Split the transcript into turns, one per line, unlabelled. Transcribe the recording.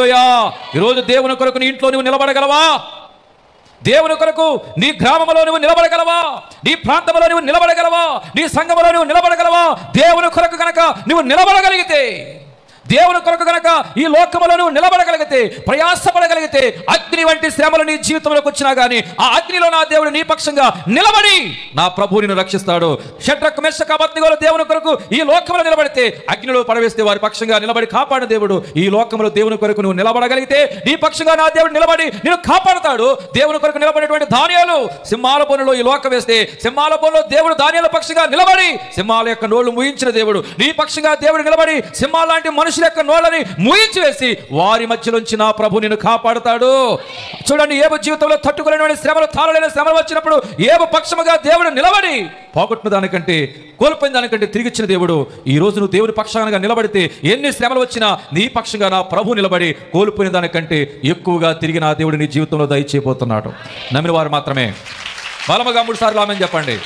ఈరోజు దేవుని కొరకు నీ ఇంట్లో నువ్వు నిలబడగలవా? దేవుని కొరకు నీ గ్రామంలో నువ్వు నిలబడగలవా? నీ ప్రాంతంలో నువ్వు నిలబడగలవా? నీ సంఘంలో నువ్వు నిలబడగలవా? దేవుని కొరకు కనుక నువ్వు నిలబడగలిగితే, దేవుని కొరకు కనుక ఈ లోకములో నువ్వు నిలబడగలిగితే, ప్రయాసపడగలిగితే, అగ్ని వంటి శ్రమలు నీ జీవితంలోకి వచ్చినా కానీ ఆ అగ్నిలో నా దేవుడు నీ పక్షంగా నిలబడి నా ప్రభువు నిన్ను రక్షిస్తాడు. షడ్రక్ మెషక్ అబేద్నెగోలు దేవుని కొరకు ఈ లోకంలో నిలబడితే అగ్నిలో పడవేస్తే వారి పక్షంగా నిలబడి కాపాడిన దేవుడు. ఈ లోకంలో దేవుని కొరకు నువ్వు నిలబడగలిగితే నీ పక్షంగా నా దేవుడు నిలబడి నిన్ను కాపాడుతాడు. దేవుని కొరకు నిలబడేటువంటి దానియేలు సింహాల బోనులో ఈ లోకం వేస్తే సింహాల బోనులో దేవుడు దానియేలు పక్షంగా నిలబడి సింహాల యొక్క నోళ్లు మూయించిన దేవుడు. నీ పక్షంగా దేవుడు నిలబడి సింహాల లాంటి మనుషుల యొక్క నోళ్ళని మూయించి వేసి వారి మధ్యలోంచి నా ప్రభు నిన్ను కాపాడుతాడు. చూడండి, ఏబు జీవితంలో తట్టుకోలేని శ్రమలు, తాళలేని శ్రమలు వచ్చినప్పుడు ఏబు పక్షముగా దేవుడు నిలబడి పోగొట్టిన దానికంటే, కోల్పోయిన దానికంటే తిరిగిచ్చిన దేవుడు. ఈ రోజు నువ్వు దేవుని పక్షంగా నిలబడితే ఎన్ని శ్రమలు వచ్చినా నీ పక్షంగా నా ప్రభు నిలబడి కోల్పోయిన దానికంటే ఎక్కువగా తిరిగి నా దేవుడు నీ జీవితంలో దయచేయబోతున్నాడు. నమ్మిన వారు మాత్రమే బలముగా 3 సార్లు ఆమేన్ చెప్పండి.